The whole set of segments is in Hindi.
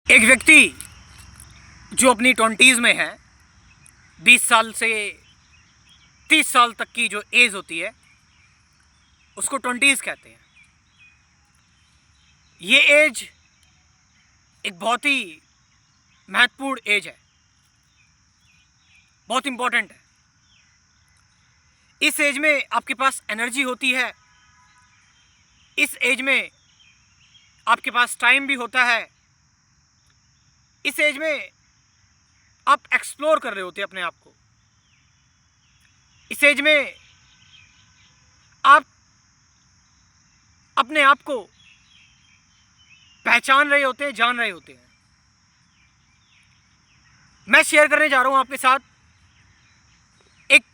एक व्यक्ति जो अपनी 20s में है, 20 साल से 30 साल तक की जो एज होती है उसको 20s कहते हैं। ये एज एक बहुत ही महत्वपूर्ण एज है, बहुत इंपॉर्टेंट है। इस एज में आपके पास एनर्जी होती है, इस एज में आपके पास टाइम भी होता है, इस एज में आप एक्सप्लोर कर रहे होते हैं अपने आप को। इस एज में आप अपने आप को पहचान रहे होते हैं, जान रहे होते हैं। मैं शेयर करने जा रहा हूं आपके साथ एक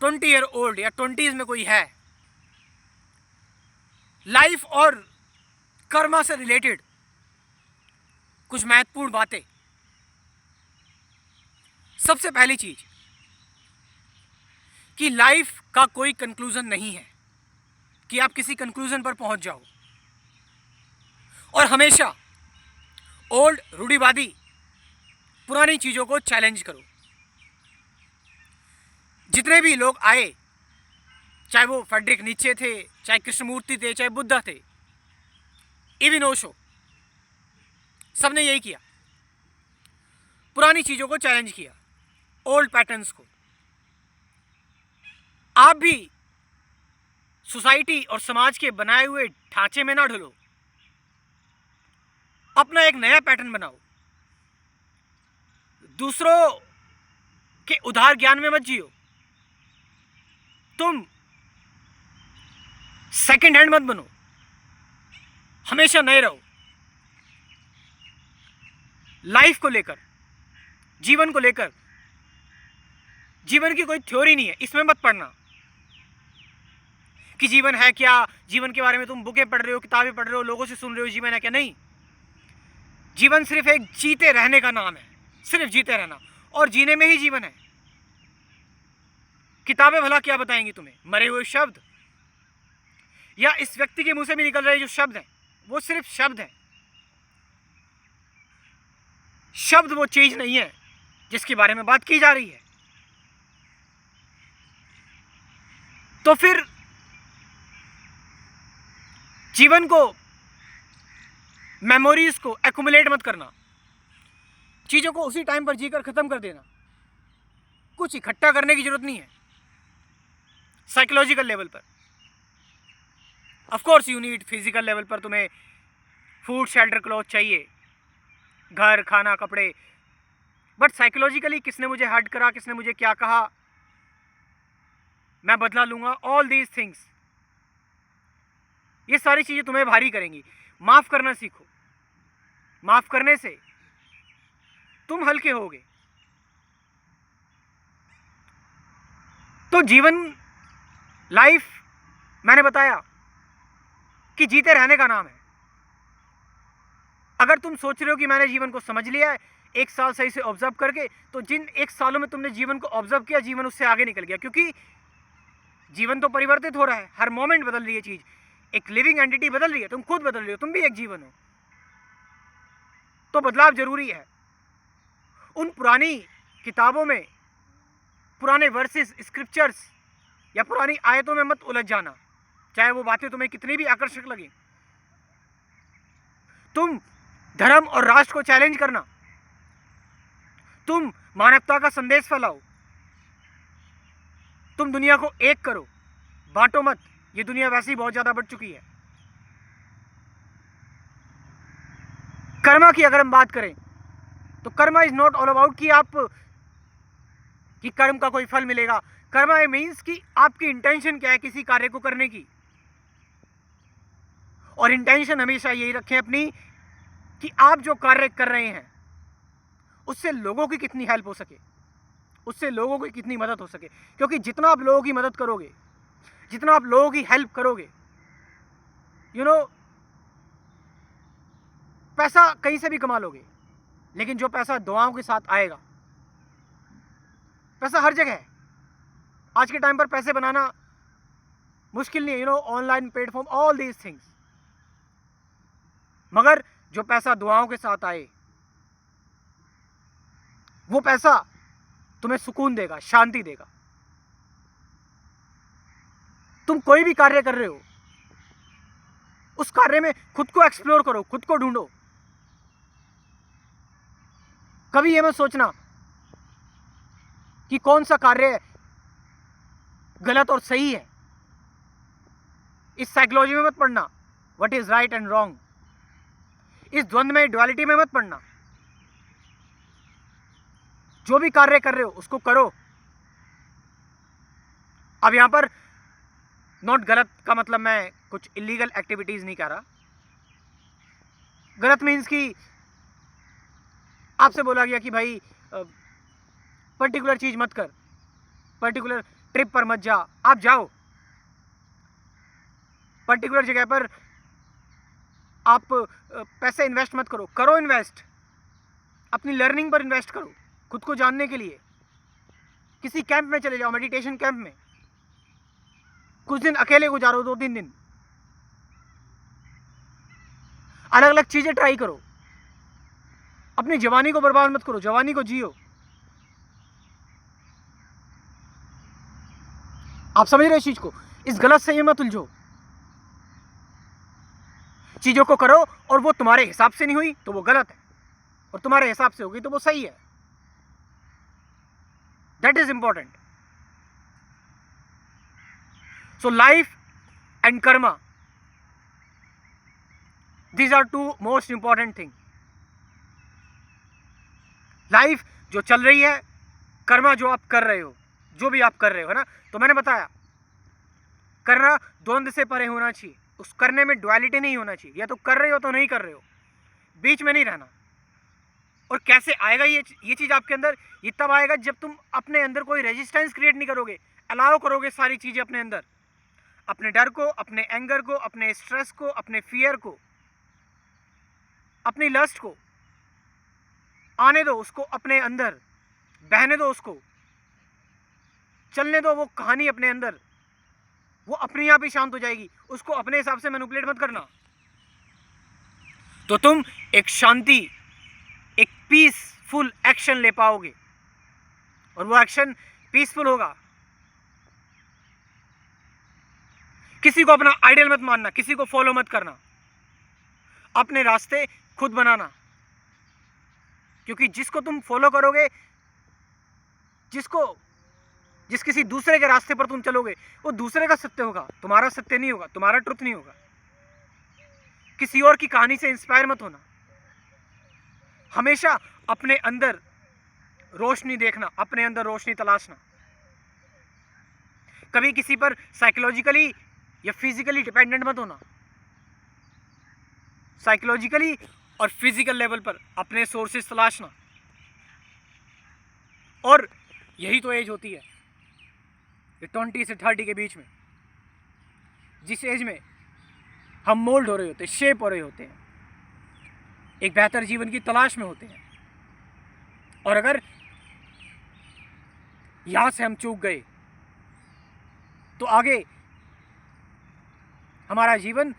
20 ईयर ओल्ड या 20s में कोई है, लाइफ और कर्मा से रिलेटेड कुछ महत्वपूर्ण बातें। सबसे पहली चीज कि लाइफ का कोई कंक्लूजन नहीं है कि आप किसी कंक्लूजन पर पहुंच जाओ, और हमेशा ओल्ड रूढ़िवादी पुरानी चीजों को चैलेंज करो। जितने भी लोग आए, चाहे वो फ्रेडरिक नीचे थे, चाहे कृष्णमूर्ति थे, चाहे बुद्धा थे, इवन ओशो, सबने यही किया, पुरानी चीजों को चैलेंज किया, ओल्ड पैटर्न्स को। आप भी सोसाइटी और समाज के बनाए हुए ढांचे में ना ढलो, अपना एक नया पैटर्न बनाओ। दूसरों के उधार ज्ञान में मत जियो, तुम सेकंड हैंड मत बनो, हमेशा नए रहो। लाइफ को लेकर, जीवन को लेकर, जीवन की कोई थ्योरी नहीं है, इसमें मत पढ़ना कि जीवन है क्या, जीवन के बारे में तुम बुकें पढ़ रहे हो, किताबें पढ़ रहे हो, लोगों से सुन रहे हो जीवन है क्या। नहीं, जीवन सिर्फ एक जीते रहने का नाम है, सिर्फ जीते रहना, और जीने में ही जीवन है। किताबें भला क्या बताएंगी तुम्हें, मरे हुए शब्द, या इस व्यक्ति के मुंह से भी निकल रहे जो शब्द हैं वो सिर्फ शब्द हैं। शब्द वो चीज नहीं है जिसके बारे में बात की जा रही है। तो फिर जीवन को, मेमोरीज को एक्युमुलेट मत करना, चीजों को उसी टाइम पर जीकर खत्म कर देना। कुछ इकट्ठा करने की जरूरत नहीं है साइकोलॉजिकल लेवल पर। Of course you need physical level पर, तुम्हें फूड, शेल्टर, क्लॉथ चाहिए, घर, खाना, कपड़े, बट साइकोलॉजिकली किसने मुझे हर्ट करा, किसने मुझे क्या कहा, मैं बदला लूंगा, ऑल दीज थिंग्स, ये सारी चीजें तुम्हें भारी करेंगी। माफ करना सीखो, माफ करने से तुम हल्के होगे। तो जीवन, लाइफ, मैंने बताया कि जीते रहने का नाम है। अगर तुम सोच रहे हो कि मैंने जीवन को समझ लिया है एक साल सही से ऑब्जर्व करके, तो जिन एक सालों में तुमने जीवन को ऑब्जर्व किया, जीवन उससे आगे निकल गया, क्योंकि जीवन तो परिवर्तित हो रहा है, हर मोमेंट बदल रही है चीज, एक लिविंग एंटिटी बदल रही है, तुम खुद बदल रहे हो, तुम भी एक जीवन हो, तो बदलाव जरूरी है। उन पुरानी किताबों में, पुराने वर्सेस, स्क्रिप्चर्स या पुरानी आयतों में मत उलझ जाना, चाहे वो बातें तुम्हें कितनी भी आकर्षक लगे। तुम धर्म और राष्ट्र को चैलेंज करना, तुम मानवता का संदेश फैलाओ, तुम दुनिया को एक करो, बांटो मत। ये दुनिया वैसे ही बहुत ज्यादा बढ़ चुकी है। कर्मा की अगर हम बात करें तो Karma is not all about कि कर्म का कोई फल मिलेगा। कर्मा मीन्स कि आपकी इंटेंशन क्या है किसी कार्य को करने की, और इंटेंशन हमेशा यही रखें अपनी कि आप जो कार्य कर रहे हैं उससे लोगों की कितनी हेल्प हो सके, उससे लोगों की कितनी मदद हो सके। क्योंकि जितना आप लोगों की मदद करोगे, जितना आप लोगों की हेल्प करोगे, पैसा कहीं से भी कमा लोगे, लेकिन जो पैसा दुआओं के साथ आएगा, पैसा हर जगह है। आज के टाइम पर पैसे बनाना मुश्किल नहीं है, online platform, all these things, मगर जो पैसा दुआओं के साथ आए, वो पैसा तुम्हें सुकून देगा, शांति देगा। तुम कोई भी कार्य कर रहे हो, उस कार्य में खुद को एक्सप्लोर करो, खुद को ढूंढो। कभी ये मत सोचना कि कौन सा कार्य गलत और सही है। इस साइकोलॉजी में मत पढ़ना, what is right and wrong. इस द्वंद्व में, ड्युअलिटी में मत पढ़ना। जो भी कार्य कर रहे हो उसको करो। अब यहां पर नॉट गलत का मतलब मैं कुछ इलीगल एक्टिविटीज नहीं कर रहा। गलत मीन्स कि आपसे बोला गया कि भाई पर्टिकुलर चीज मत कर, पर्टिकुलर ट्रिप पर मत जा। आप जाओ, पर्टिकुलर जगह पर आप पैसे इन्वेस्ट मत करो, करो इन्वेस्ट। अपनी लर्निंग पर इन्वेस्ट करो, खुद को जानने के लिए। किसी कैंप में चले जाओ, मेडिटेशन कैंप में कुछ दिन अकेले गुजारो, 2-3 दिन। अलग अलग चीजें ट्राई करो। अपनी जवानी को बर्बाद मत करो, जवानी को जियो। आप समझ रहे हो इस चीज को? इस गलत से ये मत उलझो। चीजों को करो और वो तुम्हारे हिसाब से नहीं हुई तो वो गलत है, और तुम्हारे हिसाब से होगी तो वो सही है। That is important. So life and karma, these are 2 most important thing. Life जो चल रही है, कर्मा जो आप कर रहे हो, जो भी आप कर रहे हो, है ना। तो मैंने बताया, करना द्वंद्व से परे होना चाहिए। उस करने में ड्युअलिटी नहीं होना चाहिए। या तो कर रहे हो तो नहीं कर रहे हो, बीच में नहीं रहना। और कैसे आएगा ये चीज आपके अंदर? ये तब आएगा जब तुम अपने अंदर कोई रेजिस्टेंस क्रिएट नहीं करोगे, अलाउ करोगे सारी चीजें अपने अंदर, अपने डर को, अपने एंगर को, अपने स्ट्रेस को, अपने फियर को, अपनी लस्ट को आने दो, उसको अपने अंदर बहने दो, उसको चलने दो। वो कहानी अपने अंदर, वो अपने आप ही शांत हो जाएगी। उसको अपने हिसाब से मैनिपुलेट मत करना। तो तुम एक शांति, एक पीसफुल एक्शन ले पाओगे, और वो एक्शन पीसफुल होगा। किसी को अपना आइडियल मत मानना, किसी को फॉलो मत करना, अपने रास्ते खुद बनाना। क्योंकि जिसको तुम फॉलो करोगे, जिस किसी दूसरे के रास्ते पर तुम चलोगे, वो दूसरे का सत्य होगा, तुम्हारा सत्य नहीं होगा, तुम्हारा ट्रुथ नहीं होगा। किसी और की कहानी से इंस्पायर मत होना। हमेशा अपने अंदर रोशनी देखना, अपने अंदर रोशनी तलाशना। कभी किसी पर साइकोलॉजिकली या फिजिकली डिपेंडेंट मत होना। साइकोलॉजिकली और फिजिकल लेवल पर अपने सोर्सेस तलाशना। और यही तो एज होती है, ये 20 से 30 के बीच में, जिस एज में हम मोल्ड हो रहे होते हैं, शेप हो रहे होते हैं, एक बेहतर जीवन की तलाश में होते हैं। और अगर यहां से हम चूक गए तो आगे हमारा जीवन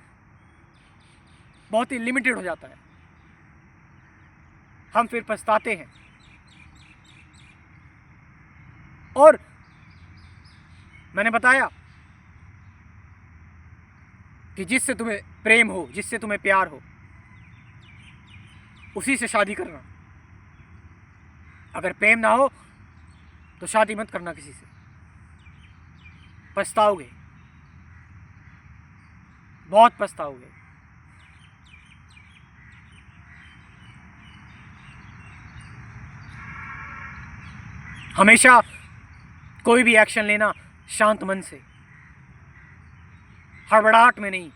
बहुत ही लिमिटेड हो जाता है। हम फिर पछताते हैं। और मैंने बताया कि जिससे तुम्हें प्रेम हो, जिससे तुम्हें प्यार हो, उसी से शादी करना। अगर प्रेम ना हो तो शादी मत करना किसी से, पछताओगे, बहुत पछताओगे। हमेशा कोई भी एक्शन लेना शांत मन से, हड़बड़ाहट में नहीं,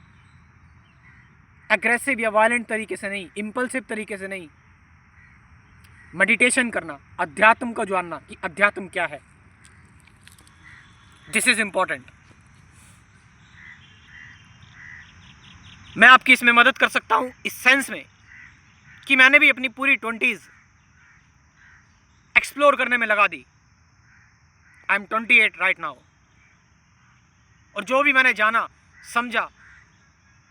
एग्रेसिव या वायलेंट तरीके से नहीं, इंपल्सिव तरीके से नहीं। मेडिटेशन करना, अध्यात्म को जानना कि अध्यात्म क्या है, दिस इज इंपॉर्टेंट। मैं आपकी इसमें मदद कर सकता हूं इस सेंस में कि मैंने भी अपनी पूरी 20s एक्सप्लोर करने में लगा दी। I am 28 right now. और जो भी मैंने जाना, समझा,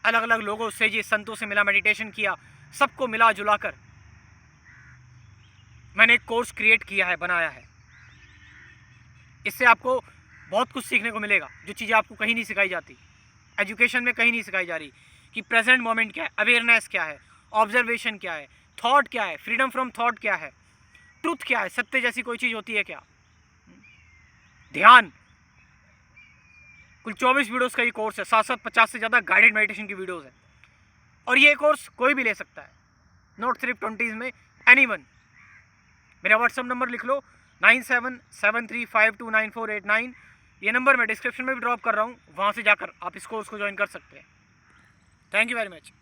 अलग अलग लोगों से, जी संतों से मिला, मेडिटेशन किया, सबको मिला जुला कर मैंने एक कोर्स क्रिएट किया है, बनाया है। इससे आपको बहुत कुछ सीखने को मिलेगा, जो चीज़ें आपको कहीं नहीं सिखाई जाती, एजुकेशन में कहीं नहीं सिखाई जा रही, कि प्रेजेंट मोमेंट क्या है, अवेयरनेस क्या है, ऑब्जर्वेशन क्या है, थॉट क्या है, फ्रीडम फ्रॉम थॉट क्या है, ट्रुथ क्या है, सत्य जैसी कोई चीज़ होती है क्या, ध्यान। कुल 24 वीडियोस का ये कोर्स है, 750 से ज़्यादा गाइडेड मेडिटेशन की वीडियोस है। और ये कोर्स कोई भी ले सकता है, नॉट सिर्फ 20s में, एनीवन। मेरा व्हाट्सअप नंबर लिख लो 9773529489। ये नंबर मैं डिस्क्रिप्शन में भी ड्रॉप कर रहा हूँ, वहाँ से जाकर आप इस कोर्स को ज्वाइन कर सकते हैं। Thank you very much.